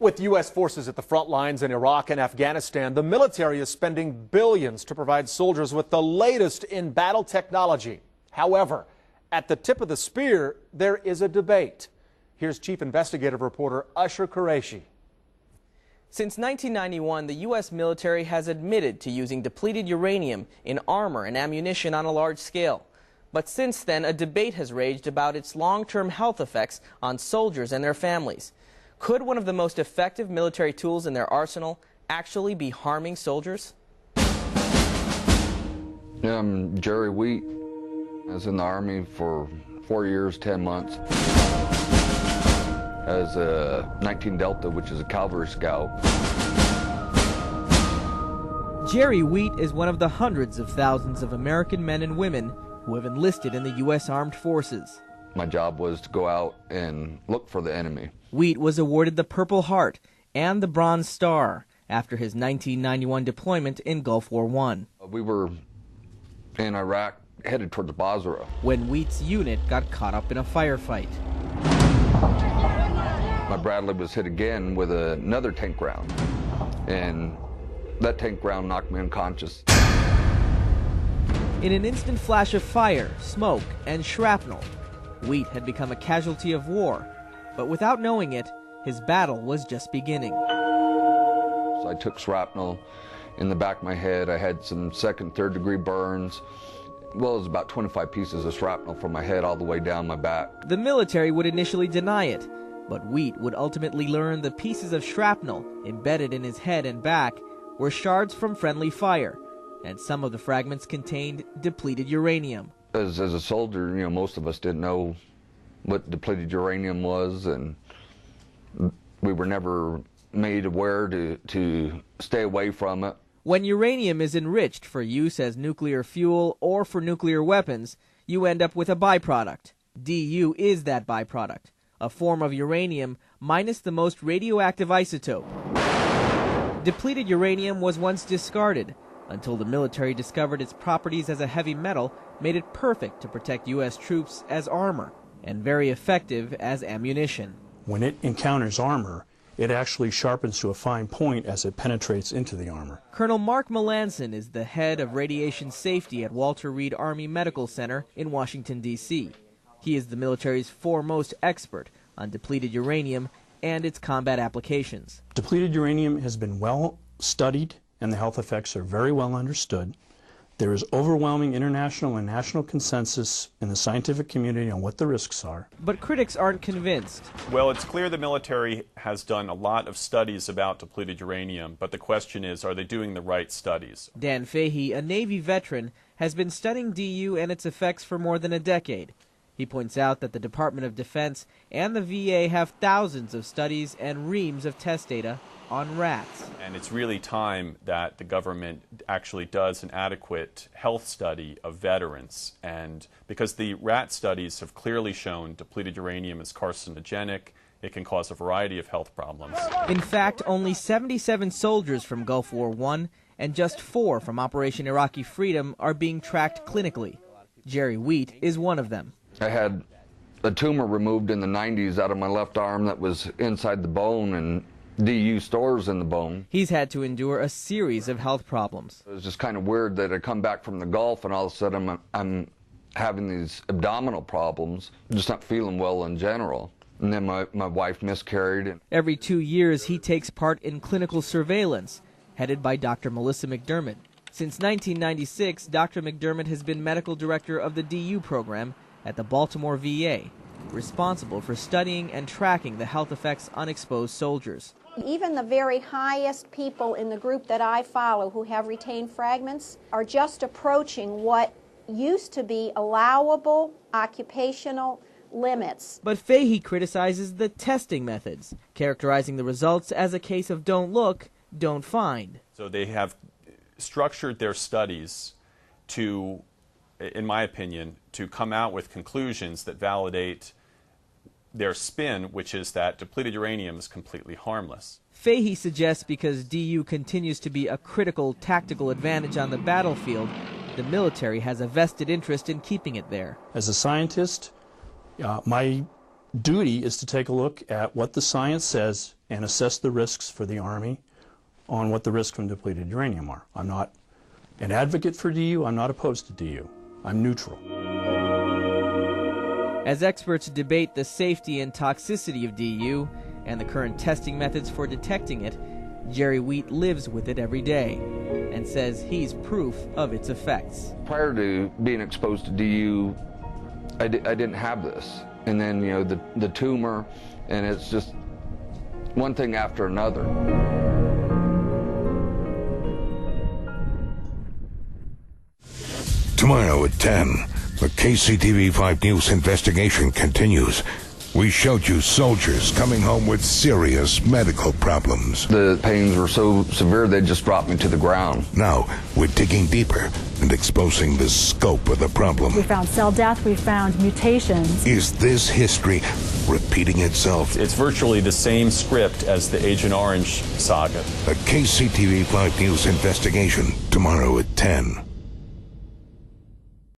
With U.S. forces at the front lines in Iraq and Afghanistan, the military is spending billions to provide soldiers with the latest in battle technology. However, at the tip of the spear, there is a debate. Here's Chief Investigative Reporter Ash-har Quraishi. Since 1991, the U.S. military has admitted to using depleted uranium in armor and ammunition on a large scale. But since then, a debate has raged about its long-term health effects on soldiers and their families. Could one of the most effective military tools in their arsenal actually be harming soldiers? I'm Jerry Wheat. I was in the Army for 4 years, 10 months. As a 19 Delta, which is a cavalry scout. Jerry Wheat is one of the hundreds of thousands of American men and women who have enlisted in the U.S. Armed Forces. My job was to go out and look for the enemy. Wheat was awarded the Purple Heart and the Bronze Star after his 1991 deployment in Gulf War I. We were in Iraq, headed toward the Basra, when Wheat's unit got caught up in a firefight. My Bradley was hit again with another tank round, and that tank round knocked me unconscious. In an instant flash of fire, smoke, and shrapnel, Wheat had become a casualty of war, but without knowing it, his battle was just beginning. So I took shrapnel in the back of my head. I had some second, third degree burns. Well, it was about 25 pieces of shrapnel from my head all the way down my back. The military would initially deny it, but Wheat would ultimately learn the pieces of shrapnel embedded in his head and back were shards from friendly fire, and some of the fragments contained depleted uranium. As a soldier, you know, most of us didn't know what depleted uranium was, and we were never made aware to stay away from it. When uranium is enriched for use as nuclear fuel or for nuclear weapons, you end up with a byproduct. DU is that byproduct, a form of uranium minus the most radioactive isotope. Depleted uranium was once discarded until the military discovered its properties as a heavy metal made it perfect to protect U.S. troops as armor and very effective as ammunition. When it encounters armor, it actually sharpens to a fine point as it penetrates into the armor. Colonel Mark Melanson is the head of radiation safety at Walter Reed Army Medical Center in Washington, D.C. He is the military's foremost expert on depleted uranium and its combat applications. Depleted uranium has been well studied and the health effects are very well understood. There is overwhelming international and national consensus in the scientific community on what the risks are. But critics aren't convinced. Well, it's clear the military has done a lot of studies about depleted uranium, but the question is, are they doing the right studies? Dan Fahey, a Navy veteran, has been studying DU and its effects for more than a decade. He points out that the Department of Defense and the VA have thousands of studies and reams of test data on rats. And it's really time that the government actually does an adequate health study of veterans. And because the rat studies have clearly shown depleted uranium is carcinogenic, it can cause a variety of health problems. In fact, only 77 soldiers from Gulf War I and just 4 from Operation Iraqi Freedom are being tracked clinically. Jerry Wheat is one of them. I had a tumor removed in the 90s out of my left arm that was inside the bone, and DU stores in the bone. He's had to endure a series of health problems. It was just kind of weird that I come back from the Gulf and all of a sudden I'm having these abdominal problems, just not feeling well in general. And then my wife miscarried. Every 2 years he takes part in clinical surveillance, headed by Dr. Melissa McDermott. Since 1996, Dr. McDermott has been medical director of the DU program at the Baltimore VA, responsible for studying and tracking the health effects on exposed soldiers. Even the very highest people in the group that I follow who have retained fragments are just approaching what used to be allowable occupational limits. But Fahey criticizes the testing methods, characterizing the results as a case of don't look, don't find. So they have structured their studies to, in my opinion, to come out with conclusions that validate their spin, which is that depleted uranium is completely harmless. Fahey suggests because DU continues to be a critical tactical advantage on the battlefield, the military has a vested interest in keeping it there. As a scientist, my duty is to take a look at what the science says and assess the risks for the Army on what the risks from depleted uranium are. I'm not an advocate for DU. I'm not opposed to DU. I'm neutral. As experts debate the safety and toxicity of DU and the current testing methods for detecting it, Jerry Wheat lives with it every day and says he's proof of its effects. Prior to being exposed to DU, I didn't have this. And then, you know, the tumor, and it's just one thing after another. Tomorrow at 10, the KCTV5 News investigation continues. We showed you soldiers coming home with serious medical problems. The pains were so severe they just dropped me to the ground. Now, we're digging deeper and exposing the scope of the problem. We found cell death, we found mutations. Is this history repeating itself? It's virtually the same script as the Agent Orange saga. A KCTV5 News investigation tomorrow at 10.